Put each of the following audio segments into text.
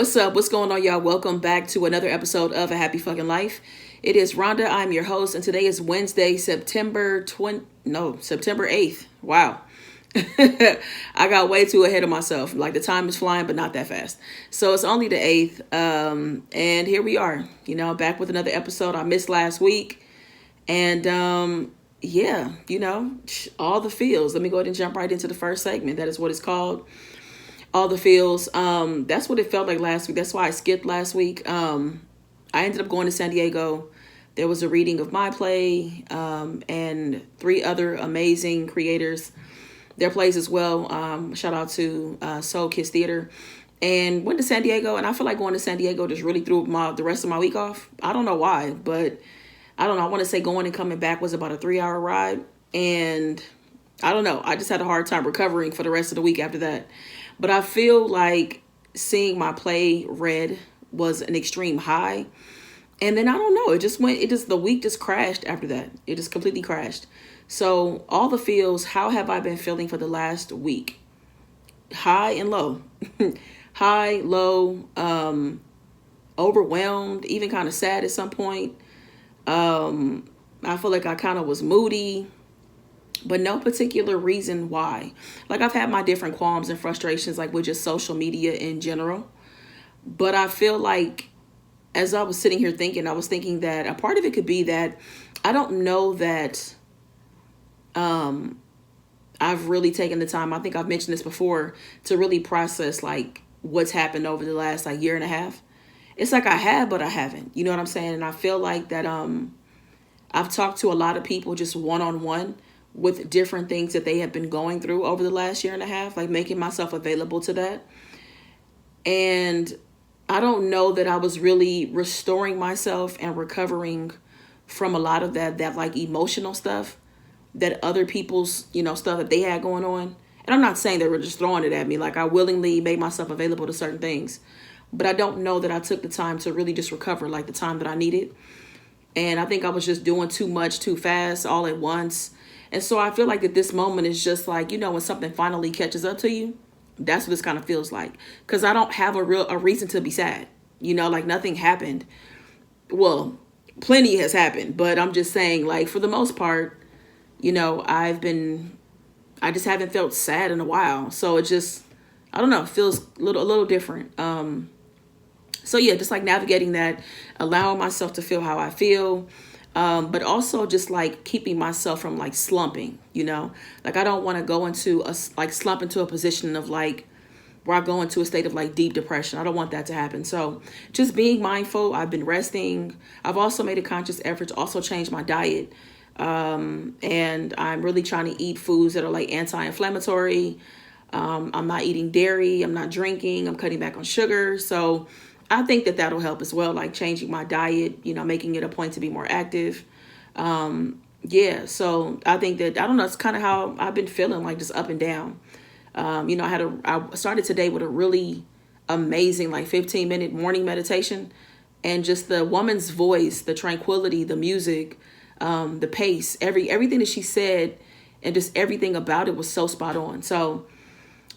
What's up? What's going on, y'all? Welcome back to another episode of A Happy Fucking Life. It is Rhonda. I'm your host, and today is Wednesday, September 8th. Wow. I got way too ahead of myself. Like the time is flying, but not that fast. So it's only the 8th. And here we are, back with another episode. I missed last week. And all the feels. Let me go ahead and jump right into the first segment. That is what it's called. All the feels. That's what it felt like last week. That's why I skipped last week. I ended up going to San Diego. There was a reading of my play and 3 other amazing creators. Their plays as well. Shout out to Soul Kiss Theater. And went to San Diego. And I feel like going to San Diego just really threw the rest of my week off. I don't know why, but I don't know. I want to say going and coming back was about a 3-hour ride. And I don't know. I just had a hard time recovering for the rest of the week after that. But I feel like seeing my play read was an extreme high. And then I don't know. The week just crashed after that. It just completely crashed. So all the feels, how have I been feeling for the last week? High and low. High, low, overwhelmed, even kind of sad at some point. I feel like I kind of was moody. But no particular reason why. Like I've had my different qualms and frustrations like with just social media in general. But I feel like as I was sitting here thinking, I was thinking that a part of it could be that I don't know that I've really taken the time, I think I've mentioned this before, to really process like what's happened over the last like year and a half. It's like I have, but I haven't. You know what I'm saying? And I feel like that I've talked to a lot of people just one-on-one with different things that they have been going through over the last year and a half, like making myself available to that. And I don't know that I was really restoring myself and recovering from a lot of that like emotional stuff that other people's, stuff that they had going on. And I'm not saying they were just throwing it at me. Like I willingly made myself available to certain things, but I don't know that I took the time to really just recover like the time that I needed. And I think I was just doing too much, too fast, all at once. And so I feel like that this moment is just like, when something finally catches up to you, that's what this kind of feels like. Because I don't have a reason to be sad. Like nothing happened. Well, plenty has happened. But I'm just saying, like, for the most part, I just haven't felt sad in a while. So it just, I don't know, feels a little different. So yeah, just like navigating that, allowing myself to feel how I feel. But also just like keeping myself from like slumping, like I don't want to go into slump into a position of like where I go into a state of like deep depression. I don't want that to happen. So just being mindful. I've been resting. I've also made a conscious effort to also change my diet. And I'm really trying to eat foods that are like anti-inflammatory. I'm not eating dairy. I'm not drinking. I'm cutting back on sugar. So I think that that'll help as well, like changing my diet, making it a point to be more active. So I think that, I don't know, it's kind of how I've been feeling, like just up and down. I started today with a really amazing, like 15-minute morning meditation, and just the woman's voice, the tranquility, the music, the pace, everything that she said, and just everything about it was so spot on. So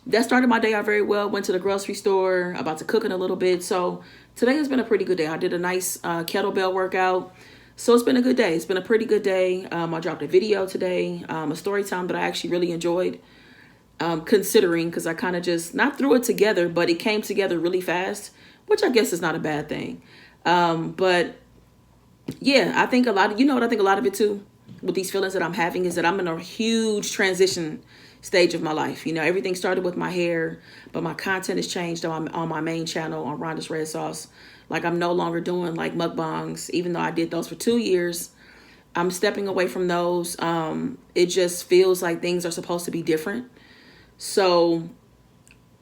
that started my day out very well. Went to the grocery store, about to cook in a little bit. So today has been a pretty good day. I did a nice kettlebell workout. So it's been a good day. It's been a pretty good day. I dropped a video today, a story time that I actually really enjoyed, considering, because I kind of just not threw it together, but it came together really fast, which I guess is not a bad thing. But yeah, I think I think a lot of it too, with these feelings that I'm having, is that I'm in a huge transition stage of my life. Everything started with my hair, but my content has changed on my main channel on Rhonda's Red Sauce. Like I'm no longer doing like mukbangs, even though I did those for 2 years. I'm stepping away from those. It just feels like things are supposed to be different. So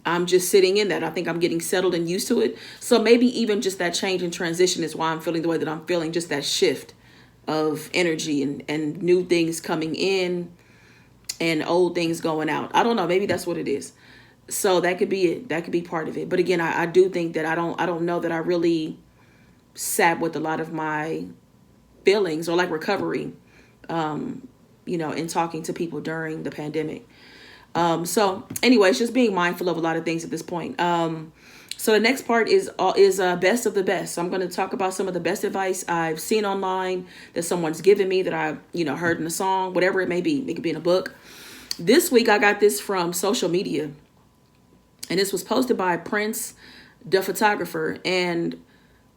I'm just sitting in that. I think I'm getting settled and used to it. So maybe even just that change and transition is why I'm feeling the way that I'm feeling, just that shift of energy and new things coming in and old things going out. I don't know. Maybe that's what it is. So that could be it. That could be part of it. But again, I do think that I don't know that I really sat with a lot of my feelings or like recovery, in talking to people during the pandemic. So anyways, just being mindful of a lot of things at this point. So the next part is best of the best. So I'm going to talk about some of the best advice I've seen online, that someone's given me, that I heard in a song, whatever it may be. It could be in a book. This week I got this from social media, and this was posted by Prince, the photographer. And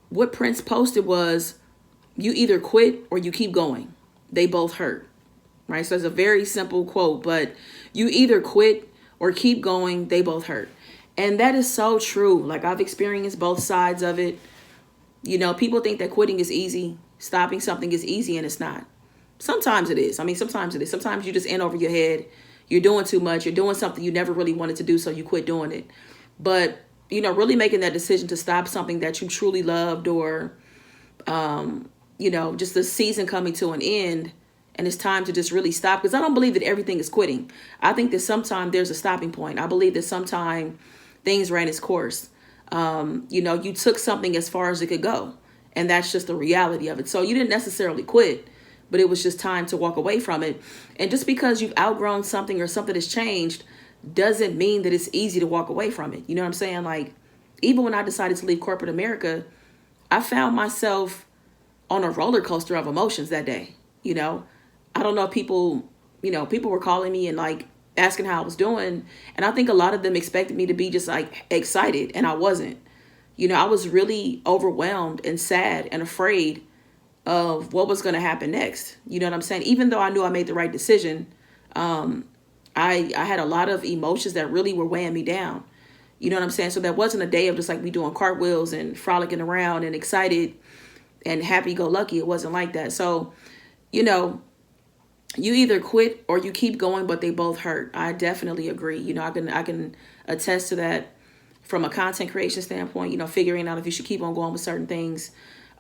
what Prince posted was, you either quit or you keep going. They both hurt. Right? So it's a very simple quote, but you either quit or keep going. They both hurt. And that is so true. Like, I've experienced both sides of it. People think that quitting is easy. Stopping something is easy, and it's not. Sometimes it is. Sometimes it is. Sometimes you just in over your head. You're doing too much. You're doing something you never really wanted to do, so you quit doing it. But, really making that decision to stop something that you truly loved, or, just the season coming to an end, and it's time to just really stop. Because I don't believe that everything is quitting. I think that sometimes there's a stopping point. I believe that sometimes things ran its course. You took something as far as it could go, and that's just the reality of it. So you didn't necessarily quit, but it was just time to walk away from it. And just because you've outgrown something or something has changed doesn't mean that it's easy to walk away from it. You know what I'm saying? Like, even when I decided to leave corporate America, I found myself on a roller coaster of emotions that day. I don't know if people were calling me and like asking how I was doing. And I think a lot of them expected me to be just like excited, and I wasn't. I was really overwhelmed and sad and afraid of what was going to happen next. You know what I'm saying? Even though I knew I made the right decision, I had a lot of emotions that really were weighing me down. You know what I'm saying? So that wasn't a day of just like me doing cartwheels and frolicking around and excited and happy-go-lucky. It wasn't like that. So, you either quit or you keep going, but they both hurt. I definitely agree. I can attest to that from a content creation standpoint, figuring out if you should keep on going with certain things.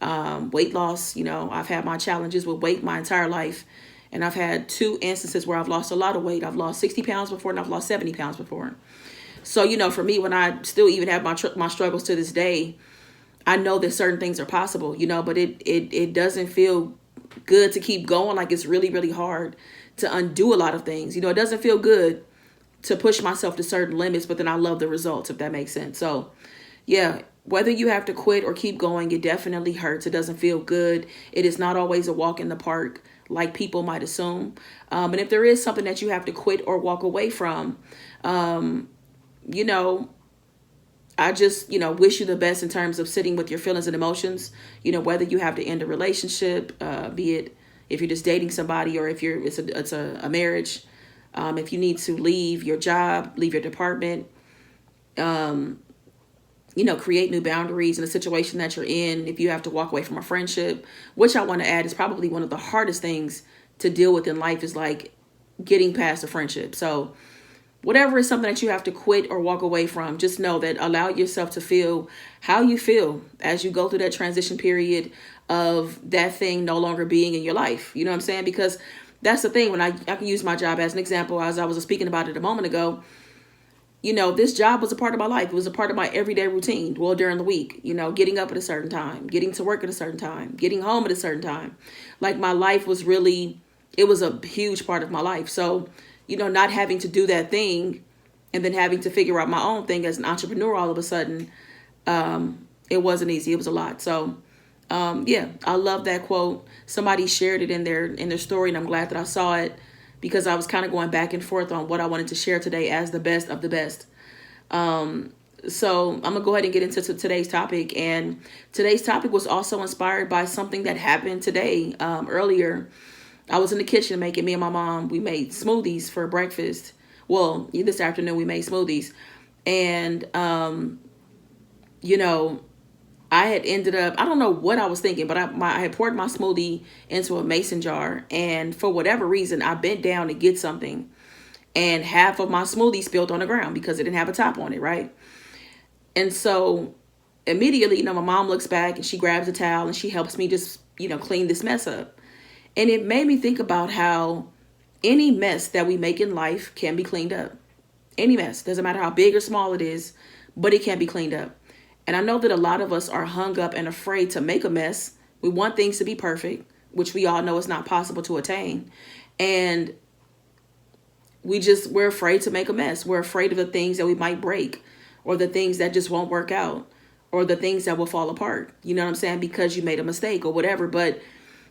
Weight loss, I've had my challenges with weight my entire life. And I've had 2 instances where I've lost a lot of weight. I've lost 60 pounds before, and I've lost 70 pounds before. So, for me, when I still even have my struggles to this day, I know that certain things are possible, but it doesn't feel good to keep going. Like, it's really, really hard to undo a lot of things. It doesn't feel good to push myself to certain limits, but then I love the results, if that makes sense. So yeah, whether you have to quit or keep going, it definitely hurts. It doesn't feel good. It is not always a walk in the park like people might assume. And if there is something that you have to quit or walk away from, I just, wish you the best in terms of sitting with your feelings and emotions, whether you have to end a relationship, be it if you're just dating somebody, or if it's a marriage, if you need to leave your job, leave your department, create new boundaries in a situation that you're in. If you have to walk away from a friendship, which I want to add is probably one of the hardest things to deal with in life, is like getting past a friendship. So whatever is something that you have to quit or walk away from, just know that allow yourself to feel how you feel as you go through that transition period of that thing no longer being in your life. You know what I'm saying? Because that's the thing. When I can use my job as an example, as I was speaking about it a moment ago, this job was a part of my life. It was a part of my everyday routine. Well, during the week, getting up at a certain time, getting to work at a certain time, getting home at a certain time. Like, my life was really, it was a huge part of my life. So, not having to do that thing and then having to figure out my own thing as an entrepreneur all of a sudden, it wasn't easy. It was a lot. So, I love that quote. Somebody shared it in their story, and I'm glad that I saw it, because I was kind of going back and forth on what I wanted to share today as the best of the best. So I'm going to go ahead and get into today's topic. And today's topic was also inspired by something that happened today. Earlier, I was in the kitchen me and my mom, we made smoothies for breakfast. Well, this afternoon we made smoothies. And, I had ended up, I don't know what I was thinking, but I had poured my smoothie into a mason jar. And for whatever reason, I bent down to get something, and half of my smoothie spilled on the ground because it didn't have a top on it, right? And so immediately, my mom looks back and she grabs a towel and she helps me just, clean this mess up. And it made me think about how any mess that we make in life can be cleaned up. Any mess, doesn't matter how big or small it is, but it can be cleaned up. And I know that a lot of us are hung up and afraid to make a mess. We want things to be perfect, which we all know is not possible to attain. And we're afraid to make a mess. We're afraid of the things that we might break, or the things that just won't work out, or the things that will fall apart. You know what I'm saying? Because you made a mistake or whatever. But,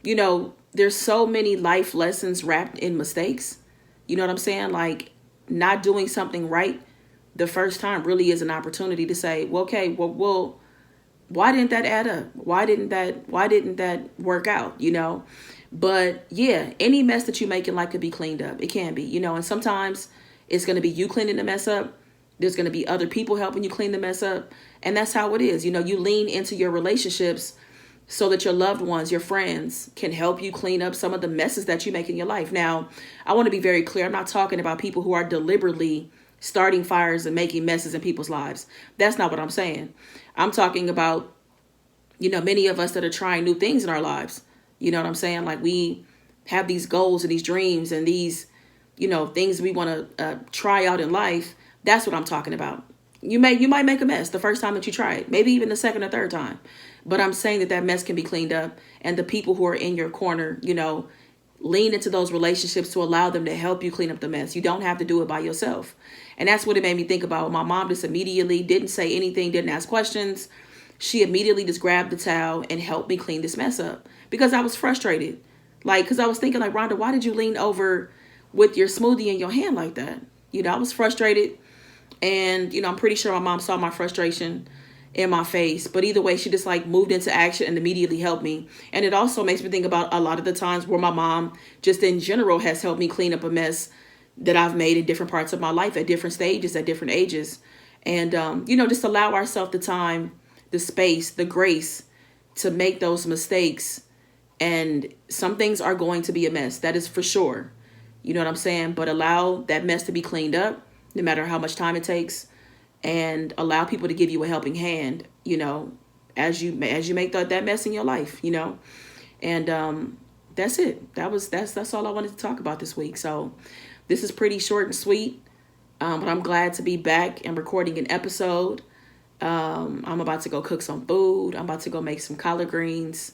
there's so many life lessons wrapped in mistakes. You know what I'm saying? Like, not doing something right the first time really is an opportunity to say, well, okay, well, why didn't that add up? Why didn't that work out? But yeah, any mess that you make in life could be cleaned up. It can be, and sometimes it's going to be you cleaning the mess up. There's going to be other people helping you clean the mess up. And that's how it is. You lean into your relationships so that your loved ones, your friends, can help you clean up some of the messes that you make in your life. Now, I want to be very clear. I'm not talking about people who are deliberately starting fires and making messes in people's lives. That's not what I'm saying. I'm talking about, many of us that are trying new things in our lives. You know what I'm saying? Like, we have these goals and these dreams and these, things we want to try out in life. That's what I'm talking about. You might make a mess the first time that you try it, maybe even the second or third time. But I'm saying that mess can be cleaned up, and the people who are in your corner, lean into those relationships to allow them to help you clean up the mess. You don't have to do it by yourself. And that's what it made me think about. My mom just immediately didn't say anything, didn't ask questions. She immediately just grabbed the towel and helped me clean this mess up because I was frustrated. Because I was thinking, like, Rhonda, why did you lean over with your smoothie in your hand like that? I was frustrated. And, I'm pretty sure my mom saw my frustration in my face. But either way, she just moved into action and immediately helped me. And it also makes me think about a lot of the times where my mom just in general has helped me clean up a mess that I've made in different parts of my life at different stages, at different ages. And, just allow ourselves the time, the space, the grace to make those mistakes. And some things are going to be a mess. That is for sure. You know what I'm saying? But allow that mess to be cleaned up, no matter how much time it takes, and allow people to give you a helping hand, as you make that mess in your life, and that's it. That's all I wanted to talk about this week. So this is pretty short and sweet, but I'm glad to be back and recording an episode. I'm about to go cook some food. I'm about to go make some collard greens.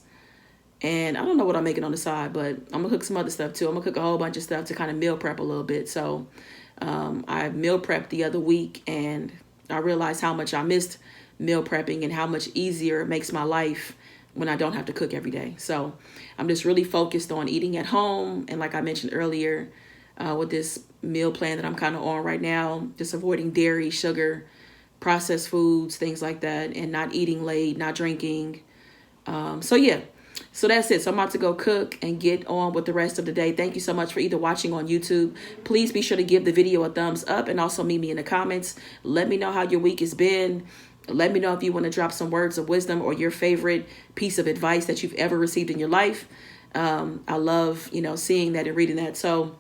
And I don't know what I'm making on the side, but I'm going to cook some other stuff too. I'm going to cook a whole bunch of stuff to kind of meal prep a little bit. So I meal prepped the other week, and I realized how much I missed meal prepping and how much easier it makes my life when I don't have to cook every day. So I'm just really focused on eating at home. And like I mentioned earlier, with this meal plan that I'm kind of on right now, just avoiding dairy, sugar, processed foods, things like that, and not eating late, not drinking. So that's it. So I'm about to go cook and get on with the rest of the day. Thank you so much for either watching on YouTube. Please be sure to give the video a thumbs up and also meet me in the comments. Let me know how your week has been. Let me know if you want to drop some words of wisdom or your favorite piece of advice that you've ever received in your life. I love, seeing that and reading that. So,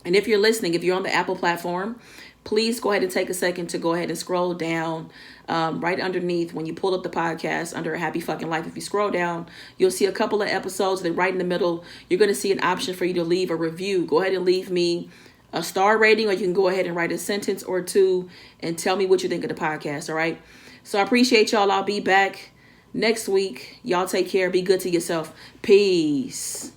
and if you're listening, if you're on the Apple platform, please go ahead and take a second to go ahead and scroll down right underneath when you pull up the podcast under A Happy Fucking Life. If you scroll down, you'll see a couple of episodes. Then right in the middle, you're going to see an option for you to leave a review. Go ahead and leave me a star rating, or you can go ahead and write a sentence or two and tell me what you think of the podcast. All right. So I appreciate y'all. I'll be back next week. Y'all take care. Be good to yourself. Peace.